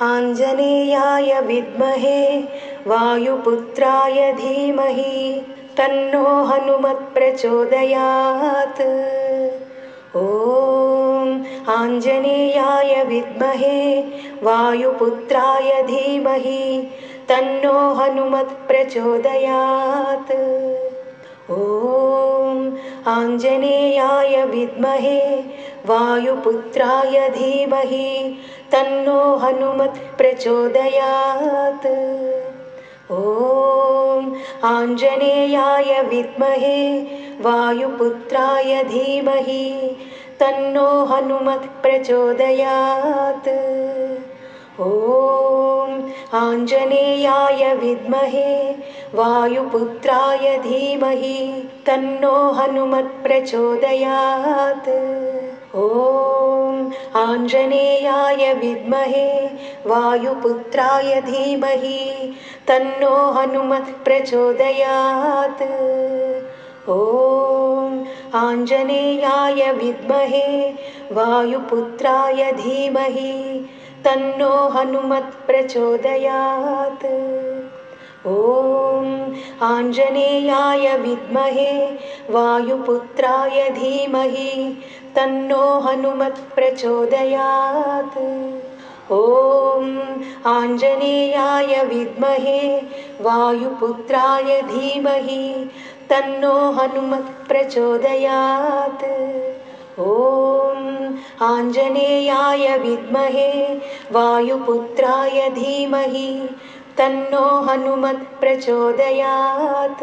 आञ्जनेयाय विद्महे वायुपुत्राय धीमहि तन्नो हनुमत् प्रचोदयात्। ॐ आञ्जनेयाय विद्महे वायुपुत्राय धीमहि तन्नो हनुमत् प्रचोदयात्। ॐ आञ्जनेयाय विद्महे वायुपुत्राय धीमहि तन्नो हनुमत् प्रचोदयात्। ॐ आञ्जनेयाय विद्महे वायुपुत्राय धीमहि तन्नो हनुमत् प्रचोदयात्। ॐ आञ्जनेयाय विद्महे वायुपुत्राय धीमहि तन्नो हनुमत् प्रचोदयात्। ॐ आञ्जनेयाय विद्महे वायुपुत्राय धीमहि तन्नो हनुमत् प्रचोदयात्। ॐ आञ्जनेयाय विद्महे वायुपुत्राय धीमहि तन्नो हनुमत् प्रचोदयात्। ॐ आञ्जनेयाय विद्महे वायुपुत्राय धीमहि तन्नो हनुमत् प्रचोदयात्। ॐ आञ्जनेयाय विद्महे वायुपुत्राय धीमहि तन्नो हनुमत् प्रचोदयात्। ॐ आञ्जनेयाय विद्महे वायुपुत्राय धीमहि तन्नो हनुमत् प्रचोदयात्।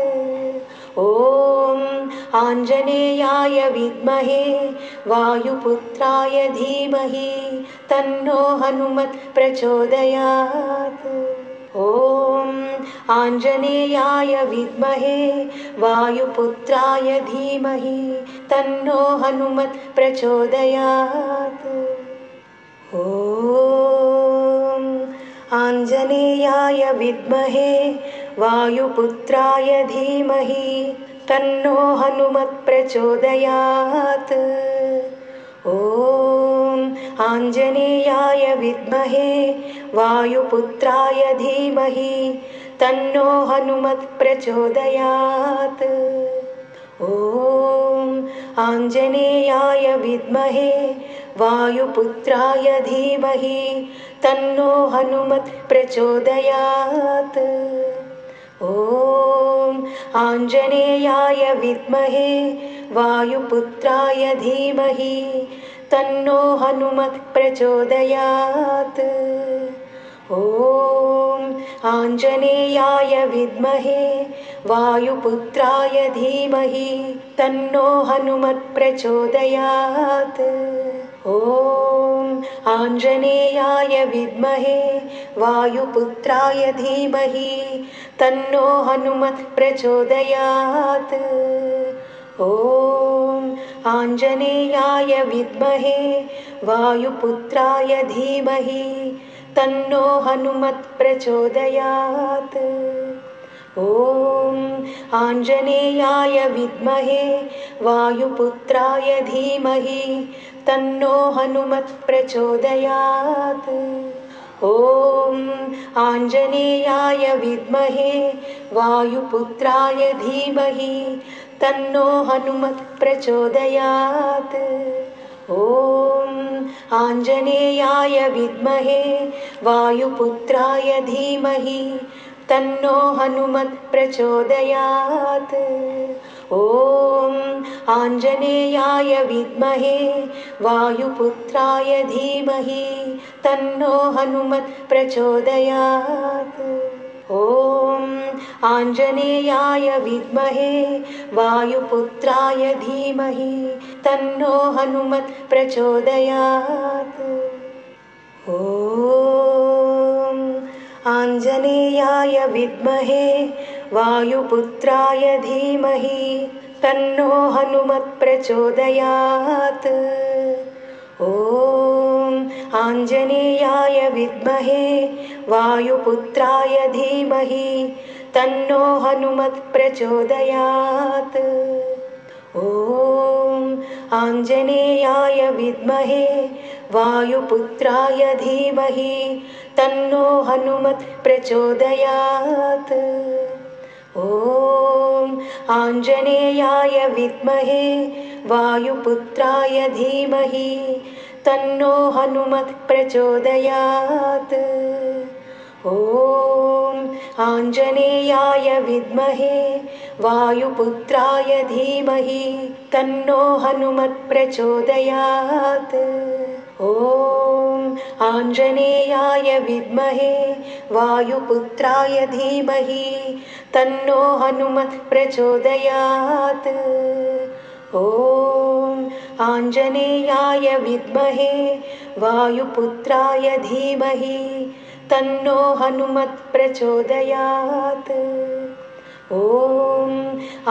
ॐ आञ्जनेयाय विद्महे वायुपुत्राय धीमहि तन्नो हनुमत् प्रचोदयात्। ॐ आञ्जनेयाय विद्महे वायुपुत्राय धीमहि तन्नो हनुमत् प्रचोदयात्। ॐ आञ्जनेयाय विद्महे वायुपुत्राय धीमहि तन्नो हनुमत् प्रचोदयात्। ॐ आञ्जनेयाय विद्महे वायुपुत्राय धीमहि तन्नो हनुमत् प्रचोदयात्। ॐ आञ्जनेयाय विद्महे वायुपुत्राय धीमहि तन्नो हनुमत् प्रचोदयात्। ॐ आञ्जनेयाय विद्महे वायुपुत्राय धीमहि तन्नो हनुमत् प्रचोदयात्। ॐ आञ्जनेयाय विद्महे वायुपुत्राय धीमहि तन्नो हनुमत् प्रचोदयात्। ॐ आञ्जनेयाय विद्महे वायुपुत्राय धीमहि तन्नो हनुमत् प्रचोदयात्। ॐ आञ्जनेयाय विद्महे वायुपुत्राय धीमहि तन्नो हनुमत् प्रचोदयात्। ॐ आञ्जनेयाय विद्महे वायुपुत्राय धीमहि तन्नो हनुमत् प्रचोदयात्। ॐ आञ्जनेयाय विद्महे वायुपुत्राय धीमहि तन्नो हनुमत् प्रचोदयात्। ॐ आञ्जनेयाय विद्महे वायुपुत्राय धीमहि तन्नो हनुमत् प्रचोदयात्। ॐ आञ्जनेयाय विद्महे वायुपुत्राय धीमहि तन्नो हनुमत् प्रचोदयात्। ॐ आञ्जनेयाय विद्महे वायुपुत्राय धीमहि तन्नो हनुमत् प्रचोदयात्। ॐ आञ्जनेयाय विद्महे वायुपुत्राय धीमहि तन्नो हनुमत् प्रचोदयात्। ॐ आञ्जनेयाय विद्महे वायुपुत्राय धीमहि तन्नो हनुमत् प्रचोदयात्। ॐ आञ्जनेयाय विद्महे वायुपुत्राय धीमहि तन्नो हनुमत् प्रचोदयात्। ॐ आञ्जनेयाय विद्महे वायुपुत्राय धीमहि तन्नो हनुमत् प्रचोदयात्। ॐ आञ्जनेयाय विद्महे वायुपुत्राय धीमहि तन्नो हनुमत् प्रचोदयात्। ॐ आञ्जनेयाय विद्महे वायुपुत्राय धीमहि तन्नो हनुमत् प्रचोदयात्। ॐ आञ्जनेयाय विद्महे वायुपुत्राय धीमहि तन्नो हनुमत् प्रचोदयात्। ॐ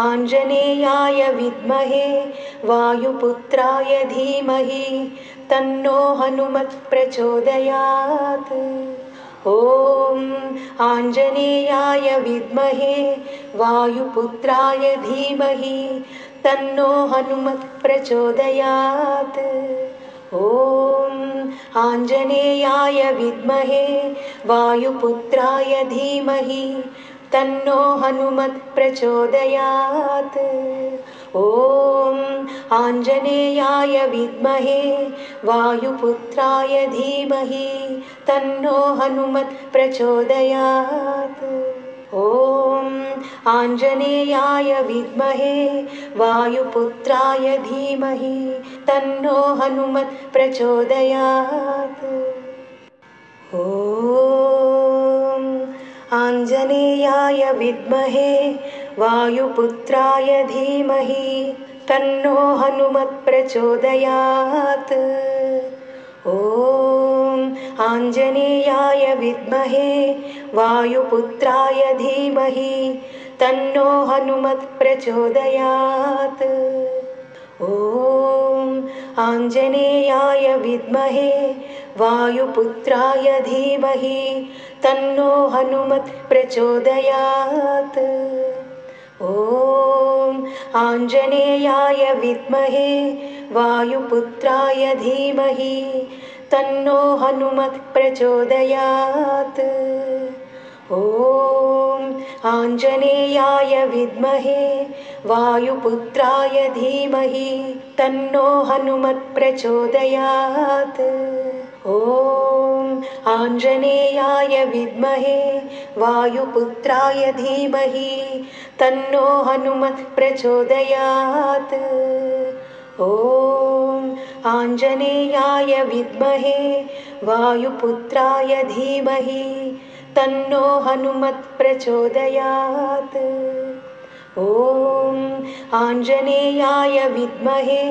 आञ्जनेयाय विद्महे वायुपुत्राय धीमहि तन्नो हनुमत् प्रचोदयात्। ॐ आञ्जनेयाय विद्महे वायुपुत्राय धीमहि तन्नो हनुमत् प्रचोदयात्। ॐ आञ्जनेयाय विद्महे वायुपुत्राय धीमहि तन्नो हनुमत् प्रचोदयात्। ॐ आञ्जनेयाय विद्महे वायुपुत्राय धीमहि तन्नो हनुमत् प्रचोदयात्। ॐ आञ्जनेयाय विद्महे वायुपुत्राय धीमहि तन्नो हनुमत् प्रचोदयात्। ॐ आञ्जनेयाय विद्महे वायुपुत्राय धीमहि तन्नो हनुमत् प्रचोदयात्। ॐ आञ्जनेयाय विद्महे वायुपुत्राय धीमहि तन्नो हनुमत् प्रचोदयात्। ॐ आञ्जनेयाय विद्महे वायुपुत्राय धीमहि तन्नो हनुमत् प्रचोदयात्। ॐ आञ्जनेयाय विद्महे वायुपुत्राय धीमहि तन्नो हनुमत् प्रचोदयात्। ॐ आञ्जनेयाय विद्महे वायुपुत्राय धीमहि तन्नो हनुमत् प्रचोदयात्। ॐ आञ्जनेयाय विद्महे वायुपुत्राय धीमहि तन्नो हनुमत् प्रचोदयात्। ॐ आञ्जनेयाय विद्महे वायुपुत्राय धीमहि तन्नो हनुमत् प्रचोदयात्। ॐ आञ्जनेयाय विद्महे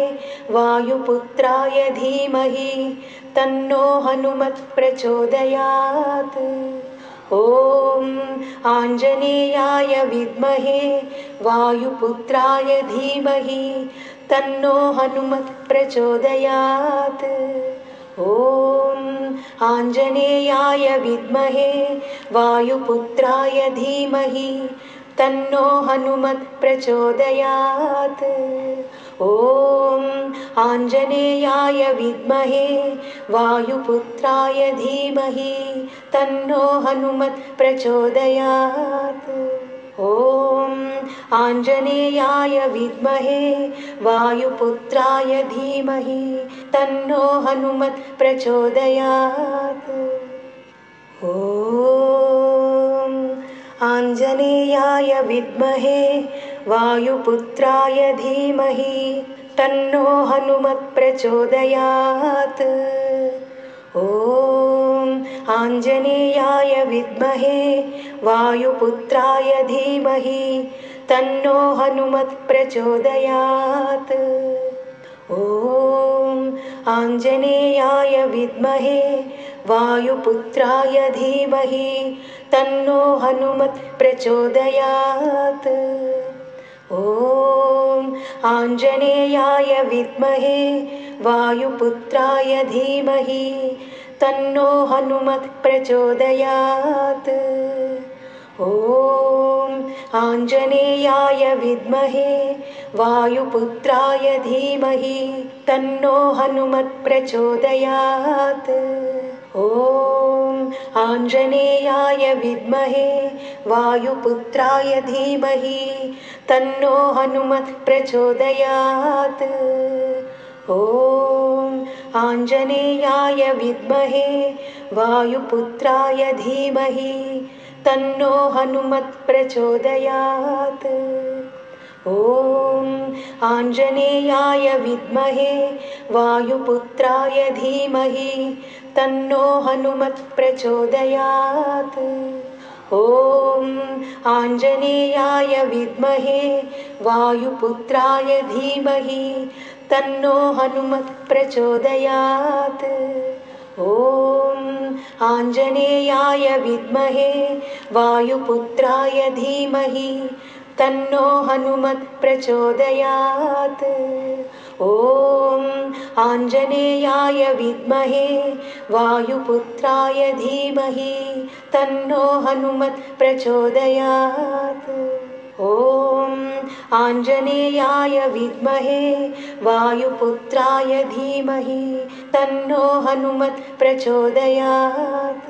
वायुपुत्राय धीमहि तन्नो हनुमत् प्रचोदयात्। ॐ आञ्जनेयाय विद्महे वायुपुत्राय धीमहि तन्नो हनुमत् प्रचोदयात्। ॐ आञ्जनेयाय विद्महे वायुपुत्राय धीमहि तन्नो हनुमत् प्रचोदयात्। ॐ आञ्जनेयाय विद्महे वायुपुत्राय धीमहि तन्नो हनुमत् प्रचोदयात्। ॐ आञ्जनेयाय विद्महे वायुपुत्राय धीमहि तन्नो हनुमत् प्रचोदयात्। ॐ आञ्जनेयाय विद्महे वायुपुत्राय धीमहि तन्नो हनुमत् प्रचोदयात्। ॐ आञ्जनेयाय विद्महे वायुपुत्राय धीमहि तन्नो हनुमत् प्रचोदयात्। ॐ आञ्जनेयाय विद्महे वायुपुत्राय धीमहि तन्नो हनुमत् प्रचोदयात्। ॐ आञ्जनेयाय विद्महे वायुपुत्राय धीमहि तन्नो हनुमत् प्रचोदयात्। ॐ आञ्जनेयाय विद्महे वायुपुत्राय धीमहि तन्नो हनुमत् प्रचोदयात्। ॐ आञ्जनेयाय विद्महे वायुपुत्राय धीमहि तन्नो हनुमत् प्रचोदयात्। ॐ आञ्जनेयाय विद्महे वायुपुत्राय धीमहि तन्नो हनुमत् प्रचोदयात्। ॐ आञ्जनेयाय विद्महे वायुपुत्राय धीमहि तन्नो हनुमत् प्रचोदयात्। ॐ आञ्जनेयाय विद्महे वायुपुत्राय धीमहि तन्नो हनुमत् प्रचोदयात्। ॐ आञ्जनेयाय विद्महे वायुपुत्राय धीमहि तन्नो हनुमत् प्रचोदयात्। ॐ आञ्जनेयाय विद्महे वायुपुत्राय धीमहि तन्नो हनुमत् प्रचोदयात्। ॐ आञ्जनेयाय विद्महे वायुपुत्राय धीमहि तन्नो हनुमत् प्रचोदयात्।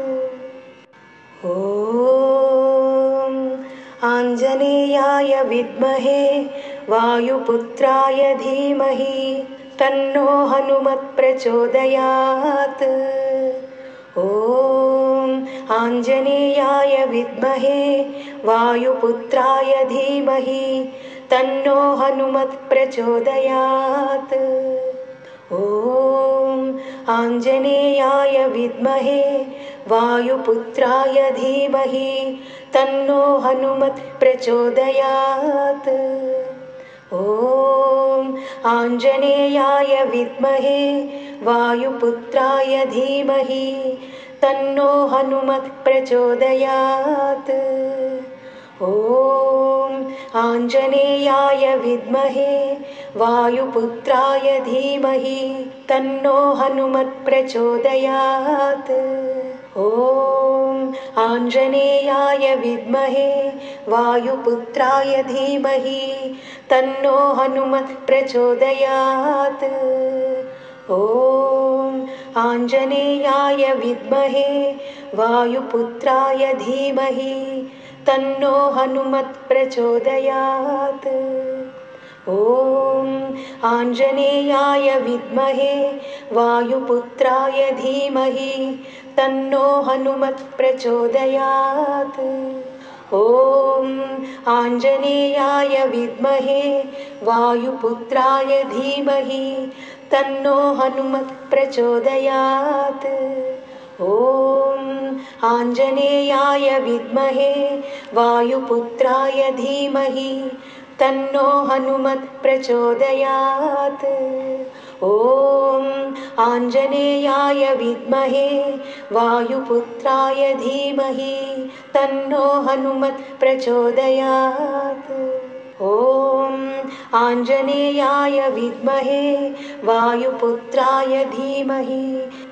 ॐ आञ्जनेयाय विद्महे वायुपुत्राय धीमहि तन्नो हनुमत् प्रचोदयात्। ॐ आञ्जनेयाय विद्महे वायुपुत्राय धीमहि तन्नो हनुमत् प्रचोदयात्। ॐ आञ्जनेयाय विद्महे वायुपुत्राय धीमहि तन्नो हनुमत् प्रचोदयात्। ॐ आञ्जनेयाय विद्महे वायुपुत्राय धीमहि तन्नो हनुमत् प्रचोदयात्। ॐ आञ्जनेयाय विद्महे वायुपुत्राय धीमहि तन्नो हनुमत् प्रचोदयात्। ॐ आञ्जनेयाय विद्महे वायुपुत्राय धीमहि तन्नो हनुमत् प्रचोदयात्। ॐ आञ्जनेयाय विद्महे वायुपुत्राय धीमहि तन्नो हनुमत् प्रचोदयात्। ॐ आञ्जनेयाय विद्महे वायुपुत्राय धीमहि तन्नो हनुमत् प्रचोदयात्। ॐ आञ्जनेयाय विद्महे वायुपुत्राय धीमहि तन्नो हनुमत् प्रचोदयात्। ॐ आञ्जनेयाय विद्महे वायुपुत्राय धीमहि तन्नो हनुमत् प्रचोदयात्। ॐ आञ्जनेयाय विद्महे वायुपुत्राय धीमहि तन्नो हनुमत् प्रचोदयात्। ॐ आञ्जनेयाय विद्महे वायुपुत्राय धीमहि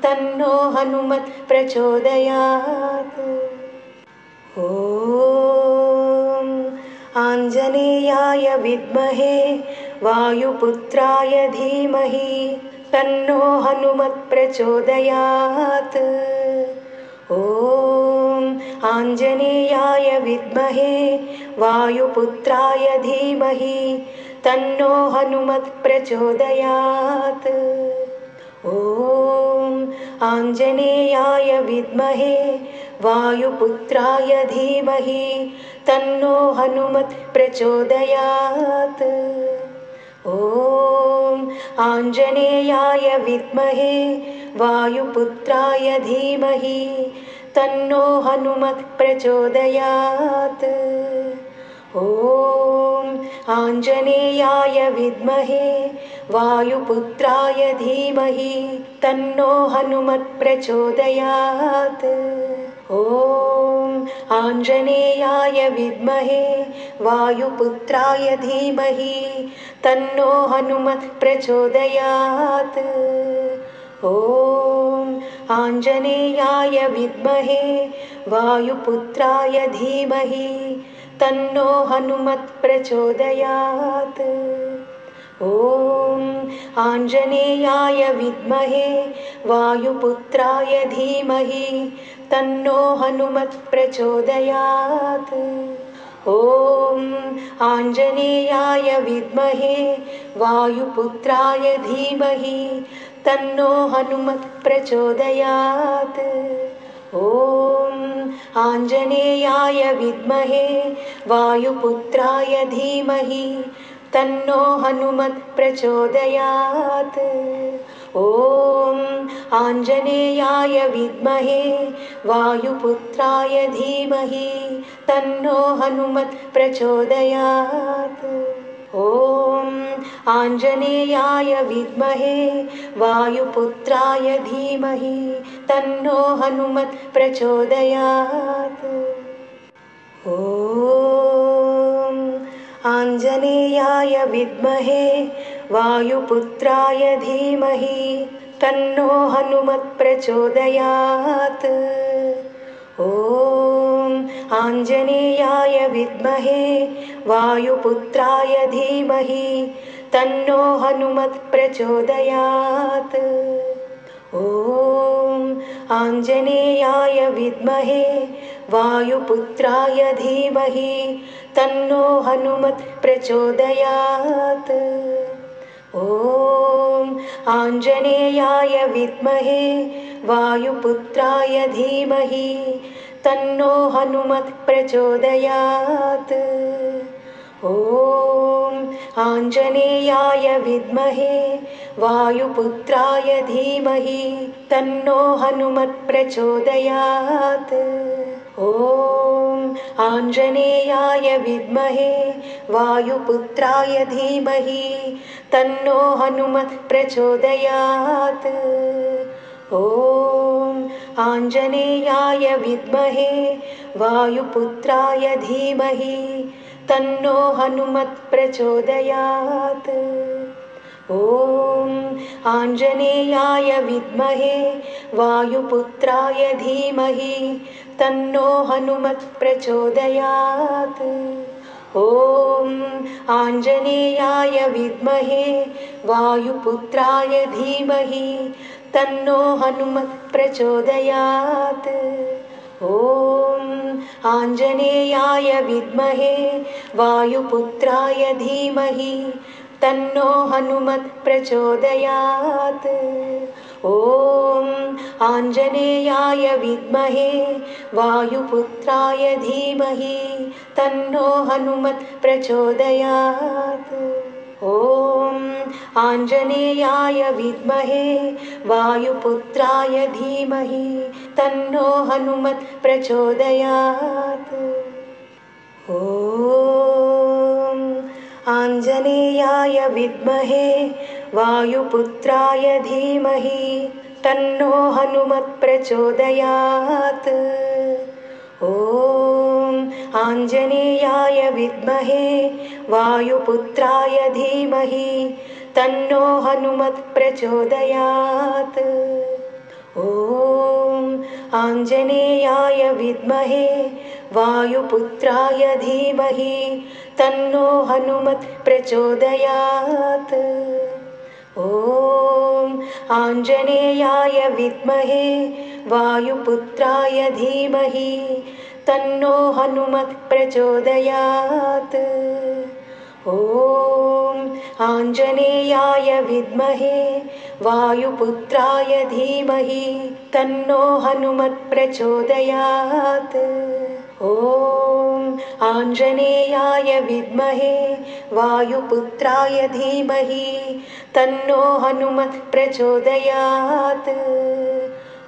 तन्नो हनुमत् प्रचोदयात्। ॐ आञ्जनेयाय विद्महे वायुपुत्राय धीमहि तन्नो हनुमत् प्रचोदयात्। ॐ आञ्जनेयाय विद्महे वायुपुत्राय धीमहि तन्नो हनुमत् प्रचोदयात्। ॐ आञ्जनेयाय विद्महे वायुपुत्राय धीमहि तन्नो हनुमत् प्रचोदयात्। ॐ आञ्जनेयाय विद्महे वायुपुत्राय धीमहि तन्नो हनुमत् प्रचोदयात्। ॐ आञ्जनेयाय विद्महे वायुपुत्राय धीमहि तन्नो हनुमत् प्रचोदयात्। ॐ आञ्जनेयाय विद्महे वायुपुत्राय धीमहि तन्नो हनुमत् प्रचोदयात्। ॐ आञ्जनेयाय विद्महे वायुपुत्राय धीमहि तन्नो हनुमत् प्रचोदयात्। ॐ आञ्जनेयाय विद्महे वायुपुत्राय धीमहि तन्नो हनुमत् प्रचोदयात्। ॐ आञ्जनेयाय विद्महे वायुपुत्राय धीमहि तन्नो हनुमत् प्रचोदयात्। ॐ आञ्जनेयाय विद्महे वायुपुत्राय धीमहि तन्नो हनुमत् प्रचोदयात्। ॐ आञ्जनेयाय विद्महे वायुपुत्राय धीमहि तन्नो हनुमत् प्रचोदयात्। ॐ आञ्जनेयाय विद्महे वायुपुत्राय धीमहि तन्नो हनुमत् प्रचोदयात्। ॐ आञ्जनेयाय विद्महे वायुपुत्राय धीमहि तन्नो हनुमत् प्रचोदयात्। ॐ आञ्जनेयाय विद्महे वायुपुत्राय धीमहि तन्नो हनुमत् प्रचोदयात्। ॐ आञ्जनेयाय विद्महे वायुपुत्राय धीमहि तन्नो हनुमत् प्रचोदयात्। ॐ आञ्जनेयाय विद्महे वायुपुत्राय धीमहि तन्नो हनुमत् प्रचोदयात्। ॐ आञ्जनेयाय विद्महे वायुपुत्राय धीमहि तन्नो हनुमत् प्रचोदयात्। ॐ आञ्जनेयाय विद्महे वायुपुत्राय धीमहि तन्नो हनुमत् प्रचोदयात्। ॐ आञ्जनेयाय विद्महे वायुपुत्राय धीमहि तन्नो हनुमत् प्रचोदयात्। ॐ आञ्जनेयाय विद्महे वायुपुत्राय धीमहि तन्नो हनुमत् प्रचोदयात्। ॐ आञ्जनेयाय विद्महे वायुपुत्राय धीमहि तन्नो हनुमत् प्रचोदयात्। ॐ आञ्जनेयाय विद्महे वायुपुत्राय धीमहि तन्नो हनुमत् प्रचोदयात्। ॐ आञ्जनेयाय विद्महे वायुपुत्राय धीमहि तन्नो हनुमत् प्रचोदयात्। ॐ आञ्जनेयाय विद्महे वायुपुत्राय धीमहि तन्नो हनुमत् प्रचोदयात्। ॐ आञ्जनेयाय विद्महे वायुपुत्राय धीमहि तन्नो हनुमत् प्रचोदयात्। ॐ आञ्जनेयाय विद्महे वायुपुत्राय धीमहि तन्नो हनुमत् प्रचोदयात्। ॐ आञ्जनेयाय विद्महे वायुपुत्राय धीमहि तन्नो हनुमत् प्रचोदयात्। ॐ आञ्जनेयाय विद्महे वायुपुत्राय धीमहि तन्नो हनुमत् प्रचोदयात्। ॐ आञ्जनेयाय विद्महे वायुपुत्राय धीमहि तन्नो हनुमत् प्रचोदयात्। ॐ आञ्जनेयाय विद्महे वायुपुत्राय धीमहि तन्नो हनुमत् प्रचोदयात्।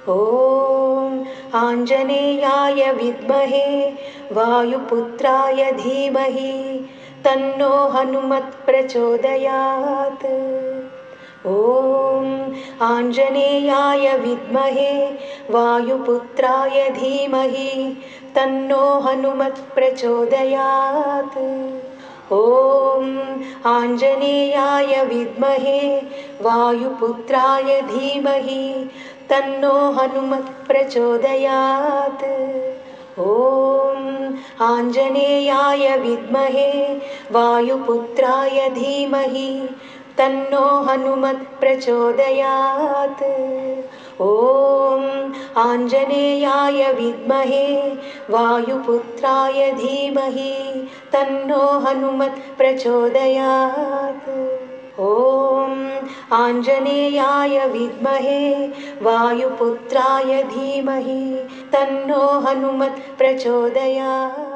ॐ आञ्जनेयाय विद्महे वायुपुत्राय धीमहि तन्नो हनुमत् प्रचोदयात्। ॐ आञ्जनेयाय विद्महे वायुपुत्राय धीमहि तन्नो हनुमत् प्रचोदयात्। ॐ आञ्जनेयाय विद्महे वायुपुत्राय धीमहि तन्नो हनुमत् प्रचोदयात्। ॐ आञ्जनेयाय विद्महे वायुपुत्राय धीमहि तन्नो हनुमत् प्रचोदयात्। ॐ आञ्जनेयाय विद्महे वायुपुत्राय धीमहि तन्नो हनुमत् प्रचोदयात्। ॐ आञ्जनेयाय विद्महे वायुपुत्राय धीमहि तन्नो हनुमत् प्रचोदयात्।